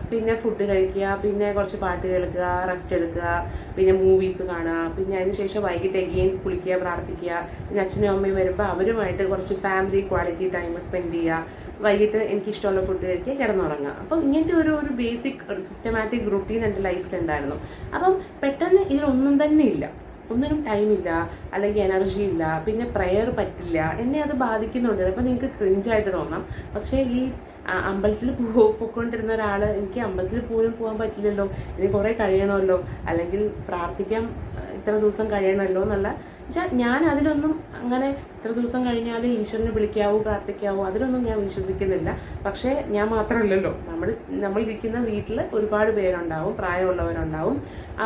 [SPEAKER 1] പിന്നെ ഫുഡ് കഴിക്കുക, പിന്നെ കുറച്ച് പാട്ട് കേൾക്കുക, റെസ്റ്റ് എടുക്കുക, പിന്നെ മൂവീസ് കാണുക, പിന്നെ അതിന് ശേഷം വൈകിട്ട് എഗെയിൻ കുളിക്കുക, പ്രാർത്ഥിക്കുക, പിന്നെ അച്ഛനും അമ്മയും വരുമ്പോൾ അവരുമായിട്ട് കുറച്ച് ഫാമിലി ക്വാളിറ്റി ടൈം സ്പെൻഡ് ചെയ്യുക, വൈകിട്ട് എനിക്കിഷ്ടമുള്ള ഫുഡ് കഴിക്കുക, കിടന്നുറങ്ങുക. അപ്പം ഇങ്ങനത്തെ ഒരു ബേസിക് സിസ്റ്റമാറ്റിക് റുട്ടീൻ എൻ്റെ ലൈഫിലുണ്ടായിരുന്നു. അപ്പം പെട്ടെന്ന് ഇതിലൊന്നും തന്നെ ഇല്ല, ഒന്നിനും ടൈമില്ല, അല്ലെങ്കിൽ എനർജി ഇല്ല, പിന്നെ പ്രെയർ പറ്റില്ല. എന്നെ അത് ബാധിക്കുന്നുണ്ട്. അപ്പം നിങ്ങൾക്ക് ക്രിഞ്ചായിട്ട് തോന്നാം. പക്ഷേ ഈ അമ്പലത്തിൽ പോയിക്കൊണ്ടിരുന്ന ഒരാൾ എനിക്ക് അമ്പലത്തിൽ പോലും പോകാൻ പറ്റില്ലല്ലോ, ഇനി കുറേ കഴിയണമല്ലോ, അല്ലെങ്കിൽ പ്രാർത്ഥിക്കാൻ ഇത്ര ദിവസം കഴിയണമല്ലോ എന്നുള്ള വെച്ചാൽ ഞാൻ അതിലൊന്നും അങ്ങനെ ഇത്ര ദിവസം കഴിഞ്ഞാൽ ഈശ്വരനെ വിളിക്കാവൂ പ്രാർത്ഥിക്കാവൂ അതിലൊന്നും ഞാൻ വിശ്വസിക്കുന്നില്ല. പക്ഷേ ഞാൻ മാത്രമല്ലല്ലോ, നമ്മൾ ഇരിക്കുന്ന വീട്ടിൽ ഒരുപാട് പേരുണ്ടാവും, പ്രായമുള്ളവരുണ്ടാവും.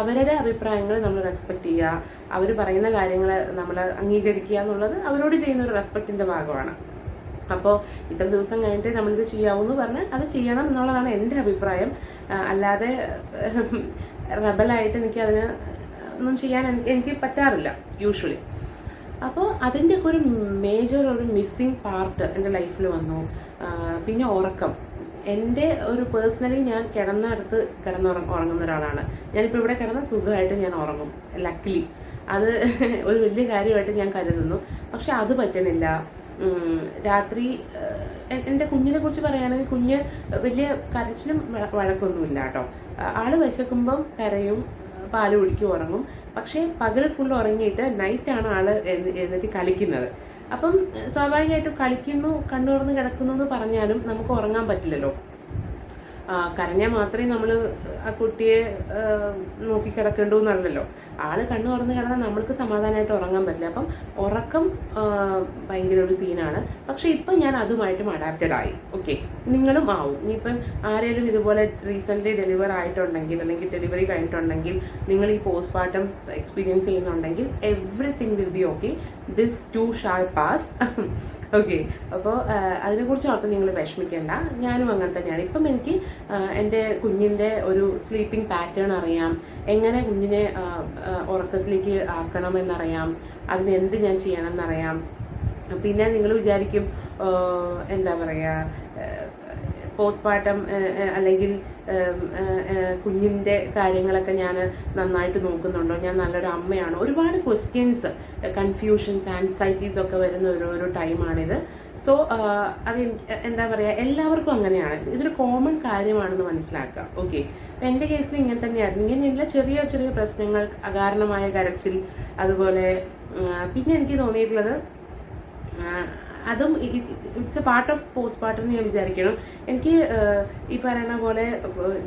[SPEAKER 1] അവരുടെ അഭിപ്രായങ്ങൾ നമ്മൾ റെസ്പെക്ട് ചെയ്യുക, അവർ പറയുന്ന കാര്യങ്ങൾ നമ്മൾ അംഗീകരിക്കുക എന്നുള്ളത് അവരോട് ചെയ്യുന്ന ഒരു റെസ്പെക്റ്റിൻ്റെ ഭാഗമാണ്. അപ്പോൾ ഇത്ര ദിവസം കഴിഞ്ഞിട്ട് നമ്മളിത് ചെയ്യാവൂന്ന് പറഞ്ഞാൽ അത് ചെയ്യണം എന്നുള്ളതാണ് എൻ്റെ അഭിപ്രായം. അല്ലാതെ റബലായിട്ട് എനിക്കതിന് ഒന്നും ചെയ്യാൻ എനിക്ക് പറ്റാറില്ല യൂഷ്വലി. അപ്പോൾ അതിൻ്റെയൊക്കെ ഒരു മേജർ ഒരു മിസ്സിങ് പാർട്ട് എൻ്റെ ലൈഫിൽ വന്നു. പിന്നെ ഉറക്കം. എൻ്റെ ഒരു പേഴ്സണലി ഞാൻ കിടന്നടുത്ത് ഉറങ്ങുന്ന ഒരാളാണ്. ഞാനിപ്പോൾ ഇവിടെ കിടന്ന സുഖമായിട്ട് ഞാൻ ഉറങ്ങും, ലക്കിലി. അത് ഒരു വലിയ കാര്യമായിട്ട് ഞാൻ കരുതുന്നു. പക്ഷെ അത് പറ്റണില്ല. രാത്രി എൻ്റെ കുഞ്ഞിനെ കുറിച്ച് പറയുകയാണെങ്കിൽ കുഞ്ഞ് വലിയ കരച്ചിലും വഴക്കൊന്നുമില്ല കേട്ടോ. ആള് വിശക്കുമ്പം കരയും, പാല് കുടിക്കും, ഉറങ്ങും. പക്ഷേ പകൽ ഫുൾ ഉറങ്ങിയിട്ട് നൈറ്റാണ് ആള് എഴുന്നേറ്റ് കളിക്കുന്നത്. അപ്പം സ്വാഭാവികമായിട്ടും കളിക്കുന്നു, കണ്ണു തുറന്ന് കിടക്കുന്നു എന്ന് പറഞ്ഞാലും നമുക്ക് ഉറങ്ങാൻ പറ്റില്ലല്ലോ. കരഞ്ഞാൽ മാത്രമേ നമ്മൾ ആ കുട്ടിയെ നോക്കി കിടക്കേണ്ടൂ എന്നല്ലല്ലോ. ആള് കണ്ണു തുറന്ന് കിടന്നാൽ നമ്മൾക്ക് സമാധാനമായിട്ട് ഉറങ്ങാൻ പറ്റില്ല. അപ്പം ഉറക്കം ഭയങ്കര ഒരു സീനാണ്. പക്ഷെ ഇപ്പം ഞാൻ അതുമായിട്ടും അഡാപ്റ്റഡ് ആയി. ഓക്കെ, നിങ്ങളും ആവും. ഇനിയിപ്പം ആരെങ്കിലും ഇതുപോലെ റീസെൻ്റ്ലി ഡെലിവർ ആയിട്ടുണ്ടെങ്കിൽ അല്ലെങ്കിൽ ഡെലിവറി കഴിഞ്ഞിട്ടുണ്ടെങ്കിൽ നിങ്ങൾ ഈ പോസ്റ്റ്മോർട്ടം എക്സ്പീരിയൻസ് ചെയ്യുന്നുണ്ടെങ്കിൽ everything will be okay. This too shall pass. Okay, അപ്പോൾ അതിനെക്കുറിച്ച് ഓർത്ത് നിങ്ങൾ വിഷമിക്കേണ്ട. ഞാനും അങ്ങനെ തന്നെയാണ്. ഇപ്പം എനിക്ക് എൻ്റെ കുഞ്ഞിൻ്റെ ഒരു സ്ലീപ്പിംഗ് പാറ്റേൺ അറിയാം, എങ്ങനെ കുഞ്ഞിനെ ഉറക്കത്തിലേക്ക് ആക്കണമെന്നറിയാം, അതിനെന്ത് ഞാൻ ചെയ്യണമെന്നറിയാം. പിന്നെ നിങ്ങൾ വിചാരിക്കും എന്താ പറയുക, പോസ്റ്റ്മോർട്ടം അല്ലെങ്കിൽ കുഞ്ഞിൻ്റെ കാര്യങ്ങളൊക്കെ ഞാൻ നന്നായിട്ട് നോക്കുന്നുണ്ടോ, ഞാൻ നല്ലൊരു അമ്മയാണോ, ഒരുപാട് ക്വസ്റ്റ്യൻസ്, കൺഫ്യൂഷൻസ്, ആൻസൈറ്റീസ് ഒക്കെ വരുന്ന ഒരു ടൈമാണിത്. സോ അത് എന്താ പറയുക, എല്ലാവർക്കും അങ്ങനെയാണ്. ഇതൊരു കോമൺ കാര്യമാണെന്ന് മനസ്സിലാക്കുക. ഓക്കെ, എൻ്റെ കേസിൽ ഇങ്ങനെ തന്നെയായിരുന്നു. ഇങ്ങനെയുള്ള ചെറിയ ചെറിയ പ്രശ്നങ്ങൾ, അകാരണമായ കരച്ചിൽ, അതുപോലെ പിന്നെ എനിക്ക് തോന്നിയിട്ടുള്ളത് അതും it's A part of postmortem എന്ന് ഞാൻ വിചാരിക്കണം. എനിക്ക് ഈ പറയുന്ന പോലെ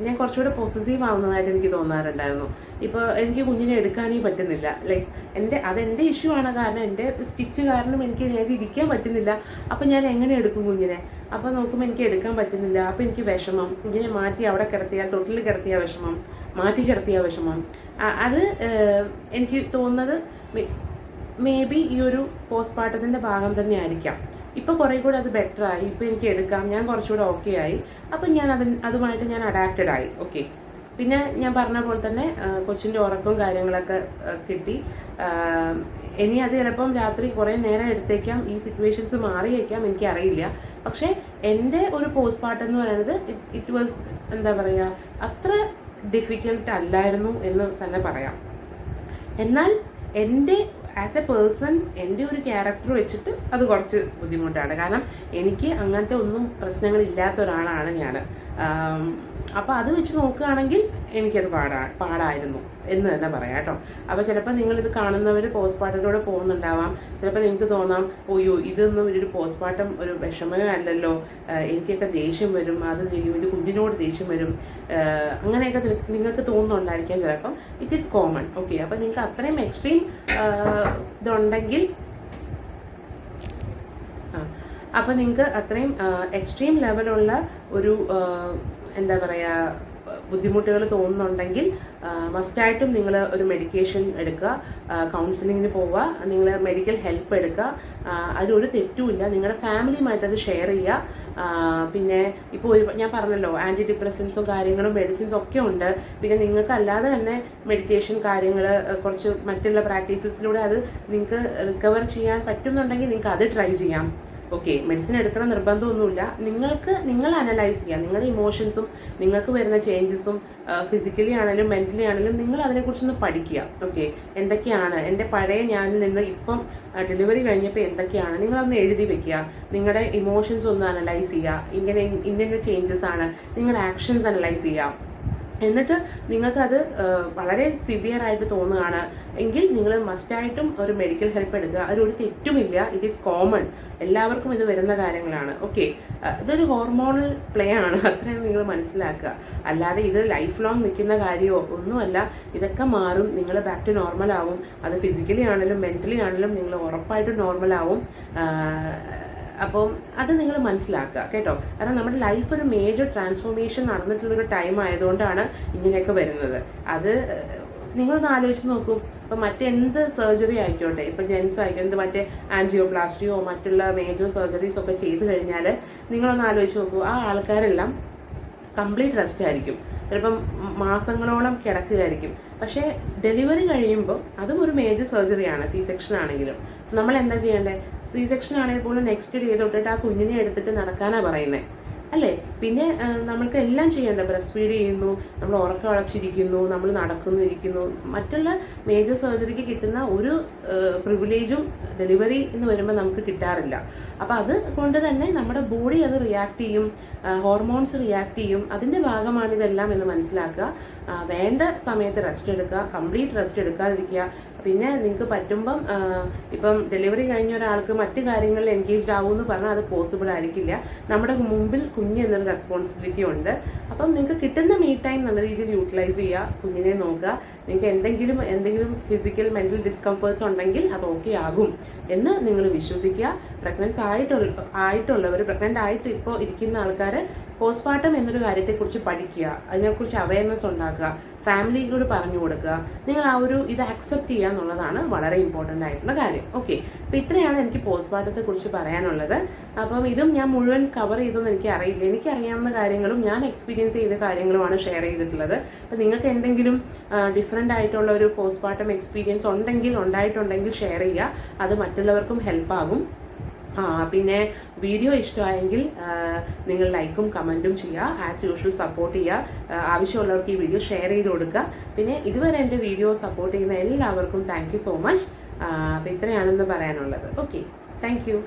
[SPEAKER 1] ഞാൻ കുറച്ചുകൂടെ പോസസീവ് ആവുന്നതായിട്ട് എനിക്ക് തോന്നാറുണ്ടായിരുന്നു. ഇപ്പോൾ എനിക്ക് കുഞ്ഞിനെ എടുക്കാനേ പറ്റുന്നില്ല. ലൈക്ക് അതെൻ്റെ ഇഷ്യൂ ആണ്. കാരണം എൻ്റെ സ്റ്റിച്ച് കാരണം എനിക്ക് ഇരിക്കാൻ പറ്റുന്നില്ല. അപ്പം ഞാൻ എങ്ങനെ എടുക്കും കുഞ്ഞിനെ? അപ്പോൾ നോക്കുമ്പോൾ എനിക്ക് എടുക്കാൻ പറ്റുന്നില്ല. അപ്പോൾ എനിക്ക് വിഷമം. കുഞ്ഞിനെ മാറ്റി അവിടെ കിടത്തിയാൽ, തൊട്ടിൽ കിടത്തിയ വിഷമം, മാറ്റി കിടത്തിയ വിഷമം. അത് എനിക്ക് തോന്നുന്നത് മേ ബി ഈ ഒരു പോസ്റ്റ്മോർട്ടത്തിൻ്റെ ഭാഗം തന്നെ ആയിരിക്കാം. ഇപ്പോൾ കുറേ കൂടെ അത് ബെറ്റർ ആയി. ഇപ്പോൾ എനിക്ക് എടുക്കാം, ഞാൻ കുറച്ചുകൂടെ ഓക്കെ ആയി. അപ്പം ഞാൻ അതുമായിട്ട് ഞാൻ അഡാപ്റ്റഡ് ആയി. ഓക്കെ, പിന്നെ ഞാൻ പറഞ്ഞ പോലെ തന്നെ കൊച്ചിൻ്റെ ഉറക്കവും കാര്യങ്ങളൊക്കെ കിട്ടി. ഇനി അത് ചിലപ്പം രാത്രി കുറേ നേരം എടുത്തേക്കാം, ഈ സിറ്റുവേഷൻസ് മാറിയേക്കാം, എനിക്കറിയില്ല. പക്ഷേ എൻ്റെ ഒരു പോസ്റ്റ്മോർട്ടം എന്ന് പറയുന്നത് ഇറ്റ് വാസ് എന്താ പറയുക, അത്ര ഡിഫിക്കൽട്ട് അല്ലായിരുന്നു എന്ന് തന്നെ പറയാം. എന്നാൽ എൻ്റെ ആസ് എ പേഴ്സൺ എൻ്റെ ഒരു ക്യാരക്ടർ വെച്ചിട്ട് അത് കുറച്ച് ബുദ്ധിമുട്ടാണ്. കാരണം എനിക്ക് അങ്ങനത്തെ ഒന്നും പ്രശ്നങ്ങളില്ലാത്ത ഒരാളാണ് ഞാൻ. അപ്പോൾ അത് വെച്ച് നോക്കുകയാണെങ്കിൽ എനിക്കത് പാടായിരുന്നു എന്ന് തന്നെ പറയാം കേട്ടോ. അപ്പോൾ ചിലപ്പോൾ നിങ്ങളിത് കാണുന്നവർ പോസ്റ്റ്മോർട്ടത്തിലൂടെ പോകുന്നുണ്ടാവാം. ചിലപ്പോൾ നിങ്ങൾക്ക് തോന്നാം, ഓയ്യോ ഇതൊന്നും ഒരു പോസ്റ്റ്മോർട്ടം ഒരു വിഷമമേ അല്ലല്ലോ, എനിക്കൊക്കെ ദേഷ്യം വരും, അത് ചെയ്യും, ഇത് കുഞ്ഞിനോട് ദേഷ്യം വരും, അങ്ങനെയൊക്കെ നിങ്ങൾക്ക് തോന്നുന്നുണ്ടായിരിക്കാം ചിലപ്പം. It is common. ഓക്കെ, അപ്പോൾ നിങ്ങൾക്ക് അത്രയും എക്സ്ട്രീം ഇതുണ്ടെങ്കിൽ അപ്പോൾ നിങ്ങൾക്ക് അത്രയും എക്സ്ട്രീം ലെവലുള്ള ഒരു എന്താ പറയുക ബുദ്ധിമുട്ടുകൾ തോന്നുന്നുണ്ടെങ്കിൽ മസ്റ്റായിട്ടും നിങ്ങൾ ഒരു മെഡിക്കേഷൻ എടുക്കുക, കൗൺസിലിങ്ങിന് പോവുക, നിങ്ങൾ മെഡിക്കൽ ഹെൽപ്പ് എടുക്കുക. അതിലൊരു തെറ്റുമില്ല. നിങ്ങളുടെ ഫാമിലിയുമായിട്ട് അത് ഷെയർ ചെയ്യുക. പിന്നെ ഇപ്പോൾ ഞാൻ പറഞ്ഞല്ലോ ആൻറ്റി ഡിപ്രസൻസും കാര്യങ്ങളും മെഡിസിൻസും ഒക്കെ ഉണ്ട്. പിന്നെ നിങ്ങൾക്ക് അല്ലാതെ തന്നെ മെഡിറ്റേഷൻ കാര്യങ്ങൾ കുറച്ച് മറ്റുള്ള പ്രാക്ടീസസിലൂടെ അത് നിങ്ങൾക്ക് റിക്കവർ ചെയ്യാൻ പറ്റുന്നുണ്ടെങ്കിൽ നിങ്ങൾക്ക് അത് ട്രൈ ചെയ്യാം. ഓക്കെ, മെഡിസിൻ എടുക്കണം നിർബന്ധമൊന്നുമില്ല. നിങ്ങൾ അനലൈസ് ചെയ്യാം നിങ്ങളുടെ ഇമോഷൻസും നിങ്ങൾക്ക് വരുന്ന ചേഞ്ചസും ഫിസിക്കലി ആണെങ്കിലും മെന്റലി ആണെങ്കിലും നിങ്ങൾ അതിനെക്കുറിച്ചൊന്ന് പഠിക്കുക. ഓക്കെ, എന്തൊക്കെയാണ് എൻ്റെ പഴയ ഞാനിൽ നിന്ന് ഇപ്പം ഡെലിവറി കഴിഞ്ഞപ്പോൾ എന്തൊക്കെയാണ് നിങ്ങളൊന്ന് എഴുതി വെക്കുക. നിങ്ങളുടെ ഇമോഷൻസ് ഒന്ന് അനലൈസ് ചെയ്യുക. ഇന്ന ചേഞ്ചസ് ആണ്, നിങ്ങളുടെ ആക്ഷൻസ് അനലൈസ് ചെയ്യുക. എന്നിട്ട് നിങ്ങൾക്കത് വളരെ സിവിയർ ആയിട്ട് തോന്നുകയാണ് എങ്കിൽ നിങ്ങൾ മസ്റ്റായിട്ടും ഒരു മെഡിക്കൽ ഹെൽപ്പ് എടുക്കുക. അതിലൊരു തെറ്റുമില്ല. ഇറ്റ് ഈസ് കോമൺ, എല്ലാവർക്കും ഇത് വരുന്ന കാര്യങ്ങളാണ്. ഓക്കെ, ഇതൊരു ഹോർമോണൽ പ്ലേ ആണ്, അത്രയും നിങ്ങൾ മനസ്സിലാക്കുക. അല്ലാതെ ഇത് ലൈഫ് ലോങ് നിൽക്കുന്ന കാര്യമോ ഒന്നുമല്ല. ഇതൊക്കെ മാറും, നിങ്ങൾ ബാക്ക് ടു നോർമൽ ആവും. അത് ഫിസിക്കലി ആണെങ്കിലും മെന്റലി ആണെങ്കിലും നിങ്ങൾ ഉറപ്പായിട്ടും നോർമൽ ആവും. അപ്പം അത് നിങ്ങൾ മനസ്സിലാക്കുക കേട്ടോ. കാരണം നമ്മുടെ ലൈഫ് ഒരു മേജർ ട്രാൻസ്ഫോർമേഷൻ നടന്നിട്ടുള്ളൊരു ടൈം ആയതുകൊണ്ടാണ് ഇങ്ങനെയൊക്കെ വരുന്നത്. അത് നിങ്ങളൊന്ന് ആലോചിച്ച് നോക്കൂ. ഇപ്പം മറ്റെന്ത് സർജറി ആയിക്കോട്ടെ, ഇപ്പം ജെൻസ് ആയിക്കോട്ടെ, മറ്റേ ആൻജിയോപ്ലാസ്റ്റിയോ മറ്റുള്ള മേജർ സർജറീസ് ഒക്കെ ചെയ്ത് കഴിഞ്ഞാൽ നിങ്ങളൊന്ന് ആലോചിച്ച് നോക്കൂ, ആ ആൾക്കാരെല്ലാം കംപ്ലീറ്റ് റെസ്റ്റ് ആയിരിക്കും, ചിലപ്പം മാസങ്ങളോളം കിടക്കുകയായിരിക്കും. പക്ഷേ ഡെലിവറി കഴിയുമ്പോൾ അതും ഒരു മേജർ സർജറിയാണ്. സി സെക്ഷൻ ആണെങ്കിലും നമ്മൾ എന്താ ചെയ്യേണ്ടത്? സി സെക്ഷൻ ആണെങ്കിൽ പോലും നെക്സ്റ്റ് ഡേ തൊട്ടിട്ട് ആ കുഞ്ഞിനെ എടുത്തിട്ട് നടക്കാനാണ് പറയുന്നത്, അല്ലേ? പിന്നെ നമ്മൾക്ക് എല്ലാം ചെയ്യേണ്ട, ബ്രസ്റ്റ് ഫീഡ് ചെയ്യുന്നു, നമ്മൾ ഉറക്കം അടച്ചിരിക്കുന്നു, നമ്മൾ നടക്കുന്നു, ഇരിക്കുന്നു. മറ്റുള്ള മേജർ സർജറിക്ക് കിട്ടുന്ന ഒരു പ്രിവിലേജും ഡെലിവറി എന്ന് വരുമ്പോൾ നമുക്ക് കിട്ടാറില്ല. അപ്പം അത് കൊണ്ട് തന്നെ നമ്മുടെ ബോഡി അത് റിയാക്ട് ചെയ്യും, ഹോർമോൺസ് റിയാക്ട് ചെയ്യും. അതിൻ്റെ ഭാഗമാണ് ഇതെല്ലാം എന്ന് മനസ്സിലാക്കുക. വേണ്ട സമയത്ത് റെസ്റ്റ് എടുക്കുക, കംപ്ലീറ്റ് റെസ്റ്റ് എടുക്കാതിരിക്കുക. പിന്നെ നിങ്ങൾക്ക് പറ്റുമ്പം ഇപ്പം ഡെലിവറി കഴിഞ്ഞ ഒരാൾക്ക് മറ്റു കാര്യങ്ങളിൽ എൻഗേജ്ഡ് ആവുമെന്ന് പറഞ്ഞാൽ അത് പോസിബിൾ ആയിരിക്കില്ല. നമ്മുടെ മുമ്പിൽ കുഞ്ഞ് എന്നൊരു റെസ്പോൺസിബിലിറ്റി ഉണ്ട്. അപ്പം നിങ്ങൾക്ക് കിട്ടുന്ന മീ ടൈം നല്ല രീതിയിൽ യൂട്ടിലൈസ് ചെയ്യുക, കുഞ്ഞിനെ നോക്കുക. നിങ്ങൾക്ക് എന്തെങ്കിലും ഫിസിക്കൽ മെന്റൽ ഡിസ്കംഫേർട്സ് ഉണ്ടെങ്കിൽ അത് ഓക്കെ ആകും എന്ന് നിങ്ങൾ വിശ്വസിക്കുക. പ്രഗ്നൻസ് പ്രഗ്നൻ്റ് ആയിട്ട് ഇപ്പോൾ ഇരിക്കുന്ന ആൾക്കാർ പോസ്റ്റ്മോർട്ടം എന്നൊരു കാര്യത്തെക്കുറിച്ച് പഠിക്കുക, അതിനെക്കുറിച്ച് അവയർനെസ് ഉണ്ടാക്കുക, ഫാമിലിയോട് പറഞ്ഞു കൊടുക്കുക. നിങ്ങൾ ആ ഒരു ഇത് അക്സെപ്റ്റ് ചെയ്യുക എന്നുള്ളതാണ് വളരെ ഇമ്പോർട്ടൻ്റ് ആയിട്ടുള്ള കാര്യം. ഓക്കെ, അപ്പം ഇത്രയാണ് എനിക്ക് പോസ്റ്റ്മോർട്ടത്തെ കുറിച്ച് പറയാനുള്ളത്. അപ്പം ഇതും ഞാൻ മുഴുവൻ കവർ ചെയ്തെന്ന് എനിക്കറിയില്ല. എനിക്കറിയാവുന്ന കാര്യങ്ങളും ഞാൻ എക്സ്പീരിയൻസ് ചെയ്ത കാര്യങ്ങളുമാണ് ഷെയർ ചെയ്തിട്ടുള്ളത്. അപ്പം നിങ്ങൾക്ക് എന്തെങ്കിലും ഡിഫറെൻ്റ് ആയിട്ടുള്ള ഒരു പോസ്റ്റ്മോർട്ടം എക്സ്പീരിയൻസ് ഉണ്ടായിട്ടുണ്ടെങ്കിൽ ഷെയർ ചെയ്യുക, അത് മറ്റുള്ളവർക്കും ഹെൽപ്പാകും. പിന്നെ വീഡിയോ ഇഷ്ടമായെങ്കിൽ നിങ്ങൾ ലൈക്കും കമൻറ്റും ചെയ്യുക. ആസ് യൂഷ്വൽ സപ്പോർട്ട് ചെയ്യുക. ആവശ്യമുള്ളവർക്ക് ഈ വീഡിയോ ഷെയർ ചെയ്ത് കൊടുക്കുക. പിന്നെ ഇതുവരെ എൻ്റെ വീഡിയോ സപ്പോർട്ട് ചെയ്യുന്ന എല്ലാവർക്കും താങ്ക് യു സോ മച്ച്. അപ്പം ഇത്രയാണെന്ന് പറയാനുള്ളത്. Okay, thank you.